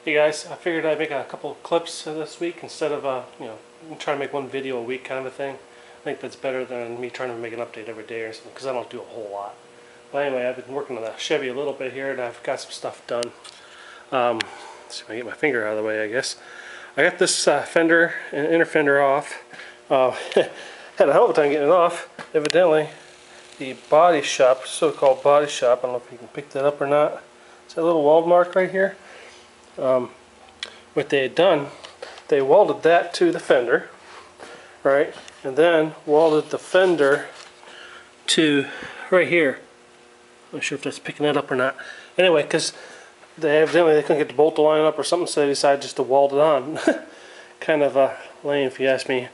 Hey guys, I figured I'd make a couple clips this week instead of trying to make one video a week kind of a thing. I think that's better than me trying to make an update every day or something, because I don't do a whole lot. But anyway, I've been working on the Chevy a little bit here, and I've got some stuff done. Let's see if I can get my finger out of the way, I guess. I got this fender and inner fender off. Had a hell of a time getting it off. Evidently, the body shop, so-called body shop, I don't know if you can pick that up or not. It's a little weld mark right here. What they had done, they welded that to the fender, right, and then welded the fender to right here. I'm not sure if that's picking that up or not. Anyway, because they couldn't get the bolt to line up or something, so they decided just to weld it on. Kind of lame, if you ask me.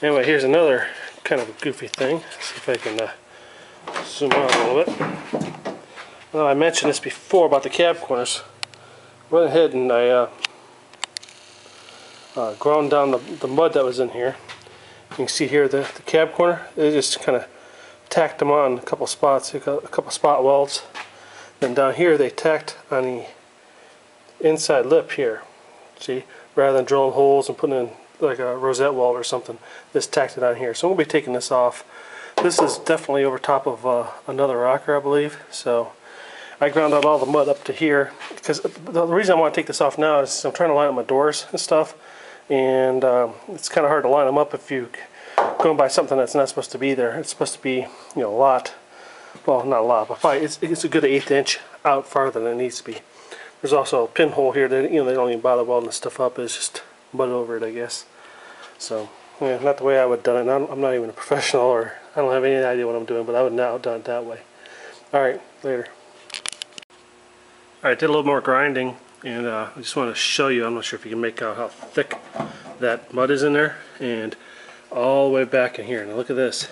Anyway, here's another kind of a goofy thing. Let's see if I can zoom out a little bit. Well, I mentioned this before about the cab corners. Went ahead and I ground down the mud that was in here. You can see here the cab corner. They just kind of tacked them on a couple spots, a couple spot welds. Then down here they tacked on the inside lip here. See, rather than drilling holes and putting in like a rosette weld or something, this tacked it on here. So we'll be taking this off. This is definitely over top of another rocker, I believe. So I ground out all the mud up to here, because the reason I want to take this off now is I'm trying to line up my doors and stuff, and it's kind of hard to line them up if you going by something that's not supposed to be there. It's supposed to be, a lot, well, not a lot, but probably it's a good 1/8 inch out farther than it needs to be. There's also a pinhole here that they don't even bother welding this stuff up. It's just mud over it, I guess. So yeah, not the way I would have done it. I'm not even a professional, or I don't have any idea what I'm doing, but I would not have done it that way. All right, later. Alright, did a little more grinding, and I just want to show you, I'm not sure if you can make out how thick that mud is in there, and all the way back in here. Now look at this.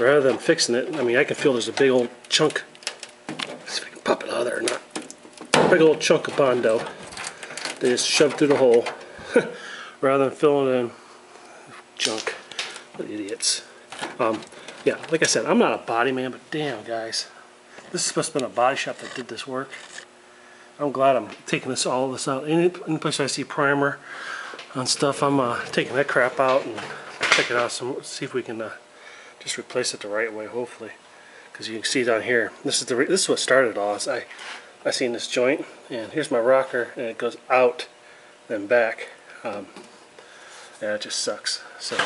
Rather than fixing it, I mean, I can feel there's a big old chunk. Let's see if I can pop it out of there or not. Big old chunk of Bondo. They just shoved through the hole. Rather than filling it in junk. What idiots. Yeah, like I said, I'm not a body man, but damn guys. This is supposed to be a body shop that did this work. I'm glad I'm taking all this out. Any place I see primer on stuff, I'm taking that crap out and check it out. See if we can just replace it the right way, hopefully. Because you can see down here, this is what started it all. I seen this joint, and here's my rocker, and it goes out then back. Yeah, it just sucks. So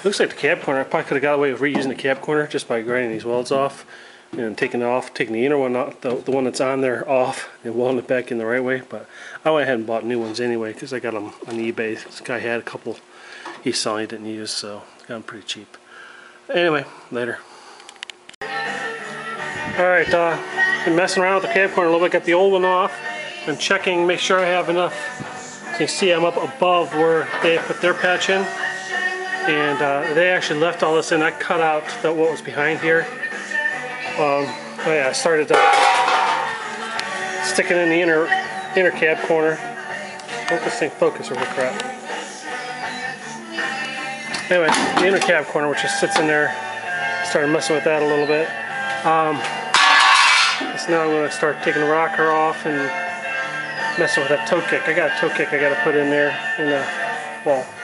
looks like the cab corner, I probably could have got away with reusing the cab corner just by grinding these welds off. And taking the inner one out, the one that's on there off, and welding it back in the right way. But I went ahead and bought new ones anyway, because I got them on eBay. This guy had a couple he's selling he didn't use, so got them pretty cheap. Anyway, later. Alright, been messing around with the cab corner a little bit. Got the old one off. I'm checking, make sure I have enough. So you can see I'm up above where they put their patch in. And they actually left all this in. I cut out what was behind here. Oh yeah, I started sticking in the inner cab corner. Hope this thing focus over crap. Anyway, the inner cab corner, which just sits in there, started messing with that a little bit. So now I'm going to start taking the rocker off and messing with that toe kick. I got a toe kick I got to put in there, and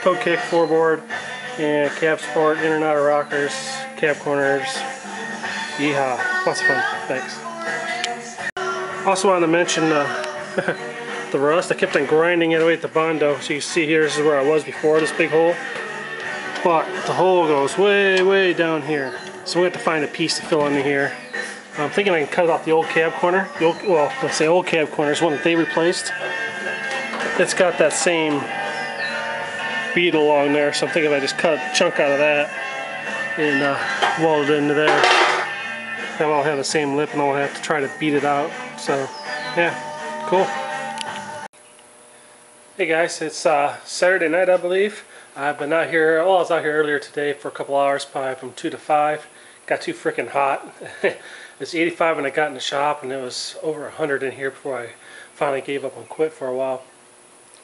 toe kick, floorboard, and cab support, in and out of rockers, cab corners. Yeehaw. Lots of fun. Thanks. Also wanted to mention the rust. I kept on grinding it away at the Bondo. So you can see here, this is where I was before, this big hole. But the hole goes way, way down here. So we have to find a piece to fill in here. I'm thinking I can cut off the old cab corner. Well, let's say old cab corner is one that they replaced. It's got that same bead along there. So I'm thinking if I just cut a chunk out of that and weld it into there, then I'll have the same lip and I'll have to try to beat it out. So yeah, cool. Hey guys, it's Saturday night, I believe. I've been out here, well, I was out here earlier today for a couple hours, probably from 2 to 5. Got too freaking hot. It's 85 when I got in the shop, and it was over 100 in here before I finally gave up and quit for a while.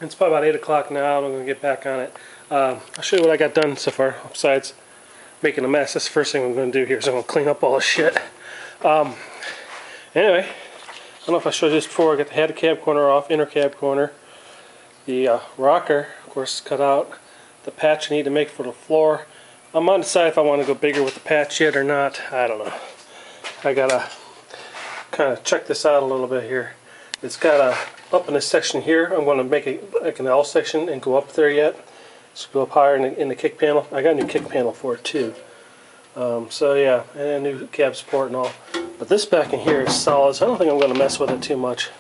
It's probably about 8 o'clock now. I'm going to get back on it. I'll show you what I got done so far, besides making a mess. That's the first thing I'm going to do here, so I'm going to clean up all this shit. Anyway, don't know if I showed you this before. I got the head cab corner off, inner cab corner. The rocker, of course, cut out. The patch I need to make for the floor. I'm on the side if I want to go bigger with the patch yet or not. I don't know. I gotta kind of check this out a little bit here. It's got a up in this section here. I'm going to make it like an L section and go up there yet. So go up higher in the kick panel. I got a new kick panel for it too. So yeah, and a new cab support and all. But this back in here is solid, so I don't think I'm going to mess with it too much.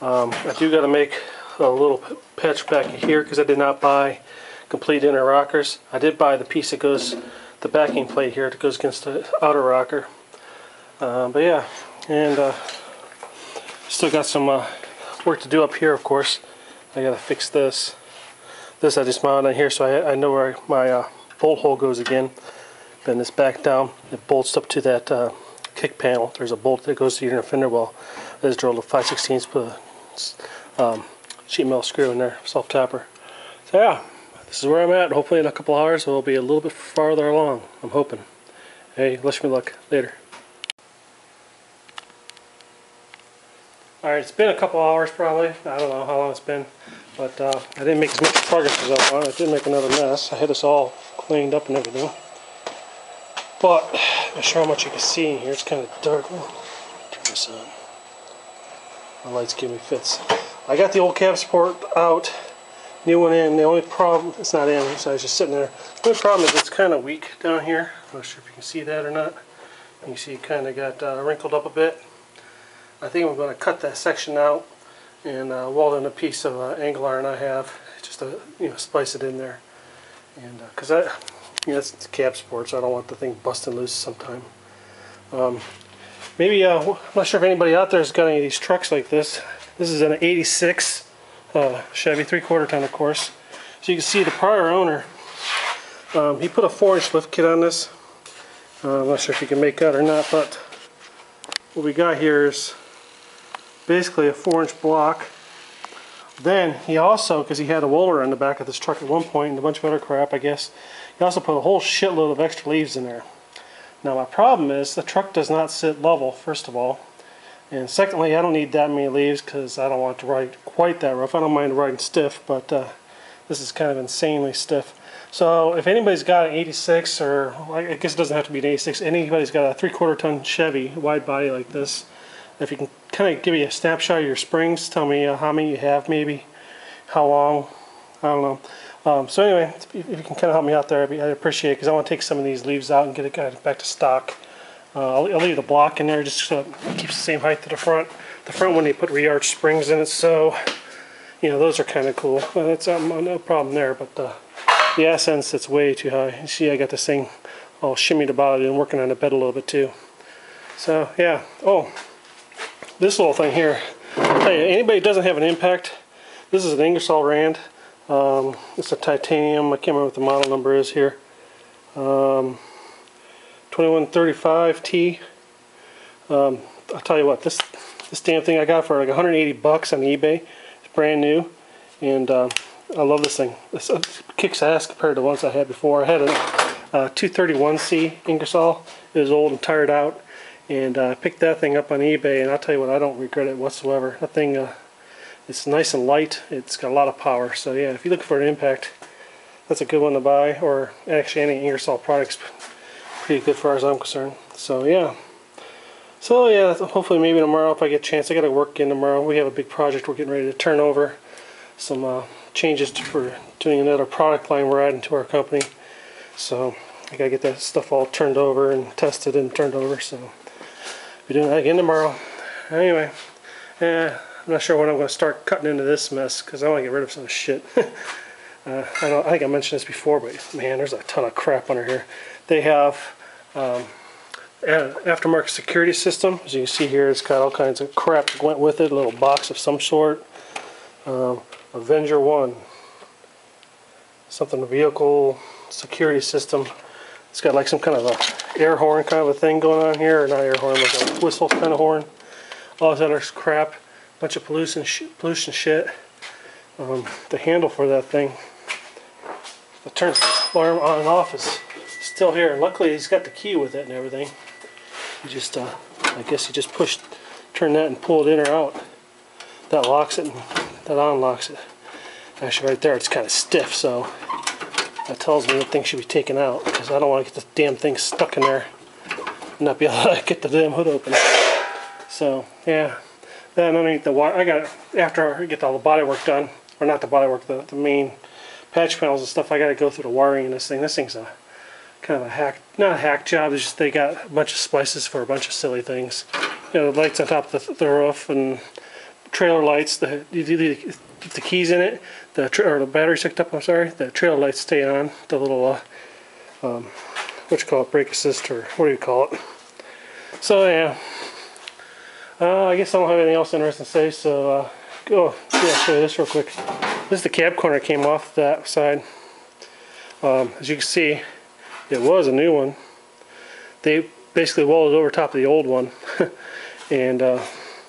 I do got to make a little patch back here because I did not buy complete inner rockers. I did buy the piece that goes, the backing plate here that goes against the outer rocker. But yeah, and still got some work to do up here, of course. I got to fix this. This I just mounted on here so I know where my bolt hole goes again. Bend this back down. It bolts up to that kick panel. There's a bolt that goes to your inner fender well. I just drilled a 5/16, put a sheet metal screw in there, self tapper. So yeah, this is where I'm at. Hopefully in a couple hours we'll be a little bit farther along. I'm hoping. Hey, wish me luck. Later. Alright, it's been a couple hours probably. I don't know how long it's been. But I didn't make as much progress as I wanted. I did make another mess. I had this all cleaned up and everything. But I'm not sure how much you can see in here. It's kind of dark. Turn this on. The lights give me fits. I got the old cab support out, new one in. The only problem, it's not in, so I was just sitting there. The only problem is it's kind of weak down here. I'm not sure if you can see that or not. You can see it kind of got wrinkled up a bit. I think I'm going to cut that section out and weld in a piece of angle iron I have, just to splice it in there. And because it's cab support, so I don't want the thing busting loose sometime. Maybe I'm not sure if anybody out there has got any of these trucks like this. This is an '86 Chevy 3/4 ton, of course. So you can see the prior owner, he put a 4-inch lift kit on this. I'm not sure if you can make that or not, but what we got here is basically a 4-inch block. Then he also, because he had a roller on the back of this truck at one point and a bunch of other crap, I guess, he also put a whole shitload of extra leaves in there. Now my problem is the truck does not sit level, first of all, and secondly I don't need that many leaves because I don't want to ride quite that rough. I don't mind riding stiff, but this is kind of insanely stiff. So if anybody's got an 86, or I guess it doesn't have to be an 86, anybody's got a 3/4 ton Chevy wide body like this, if you can kind of give me a snapshot of your springs, tell me how many you have, maybe how long, I don't know. So anyway, if you can kind of help me out there, I'd appreciate it, because I want to take some of these leaves out and get it back to stock. I'll leave the block in there just so it keeps the same height to the front. The front one, they put re-arch springs in it, so those are kind of cool. Well, that's no problem there, but the ass end sits way too high. You see, I got this thing all shimmied about it and working on the bed a little bit too. So yeah. Oh, this little thing here. I'll tell you, anybody who doesn't have an impact, this is an Ingersoll Rand. It's a titanium. I can't remember what the model number is here. 2135T. I'll tell you what, this damn thing I got for like 180 bucks on eBay. It's brand new, and I love this thing. This kicks ass compared to the ones I had before. I had a 231C Ingersoll. It was old and tired out, and I picked that thing up on eBay, and I'll tell you what, I don't regret it whatsoever. That thing, it's nice and light. It's got a lot of power. So yeah, if you're looking for an impact, that's a good one to buy. Or actually, any Ingersoll product's pretty good, as far as I'm concerned. So yeah. So yeah, hopefully maybe tomorrow if I get a chance. I got to work in tomorrow. We have a big project we're getting ready to turn over. Some changes for doing another product line we're adding to our company. So I got to get that stuff all turned over and tested and turned over. So we're doing that again tomorrow. Anyway, I'm not sure when I'm going to start cutting into this mess because I want to get rid of some shit. I think I mentioned this before, but man, there's a ton of crap under here. They have an aftermarket security system. As you can see here, it's got all kinds of crap that went with it. A little box of some sort. Avenger 1. Something, vehicle security system. It's got like some kind of a air horn kind of a thing going on here. Or not air horn, like a whistle kind of horn. All this other crap. Bunch of pollution shit. The handle for that thing that turns the alarm on and off is still here. And luckily he's got the key with it and everything. You just, I guess you just push turn that and pull it in or out. That locks it, and that unlocks it. Actually right there it's kind of stiff, so that tells me that thing should be taken out, because I don't want to get the damn thing stuck in there and not be able to get the damn hood open. So yeah, then underneath the wire, I got, after I get all the body work done, or not the body work, the main patch panels and stuff, I got to go through the wiring in this thing. This thing's a kind of a hack, not a hack job, it's just they got a bunch of splices for a bunch of silly things. You know, the lights on top of the roof, and trailer lights, the keys in it, or the battery's hooked up, I'm sorry, the trailer lights stay on, the little, what you call it, brake assist, or what do you call it. So yeah, I guess I don't have anything else interesting to say, so, yeah, show you this real quick. This is the cab corner that came off that side. As you can see, it was a new one. They basically welded over top of the old one. And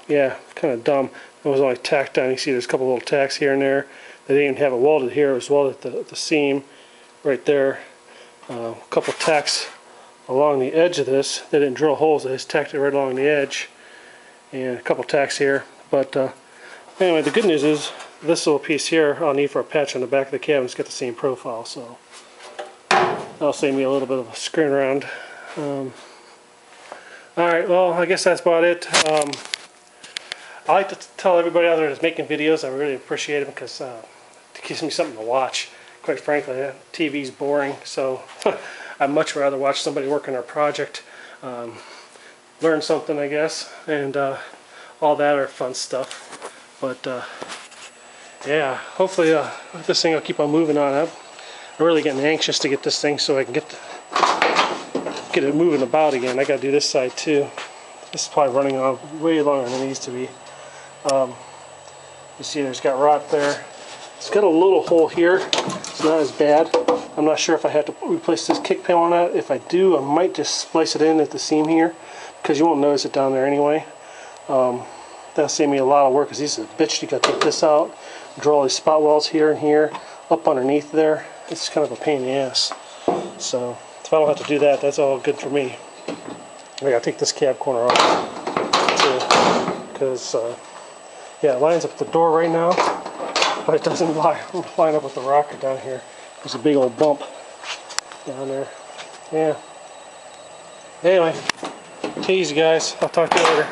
yeah, kind of dumb. It was only tacked down. You see there's a couple little tacks here and there. They didn't even have it welded here. It was welded at the seam right there. A couple tacks along the edge of this. They didn't drill holes. They just tacked it right along the edge. And a couple tacks here. But anyway, the good news is this little piece here I'll need for a patch on the back of the cab. It's got the same profile, so that'll save me a little bit of screwing around. Alright, well, I guess that's about it. I like to tell everybody out there that's making videos, I really appreciate it, because it gives me something to watch. Quite frankly, TV's boring, so I'd much rather watch somebody work on their project, learn something, I guess, and all that are fun stuff. But yeah, hopefully this thing will keep on moving on up. I'm really getting anxious to get this thing so I can get it moving about again. I got to do this side too. This is probably running on way longer than it needs to be. You see there's got rot there. It's got a little hole here. It's not as bad. I'm not sure if I have to replace this kick panel or not. If I do, I might just splice it in at the seam here, because you won't notice it down there anyway. That'll save me a lot of work, because this is a bitch. You got to take this out, draw all these spot welds here and here, up underneath there. It's kind of a pain in the ass. So if I don't have to do that, that's all good for me. I gotta take this cab corner off too, because yeah, it lines up the door right now, but it doesn't line up with the rocker down here. There's a big old bump down there. Yeah. Anyway, take it easy, guys. I'll talk to you later.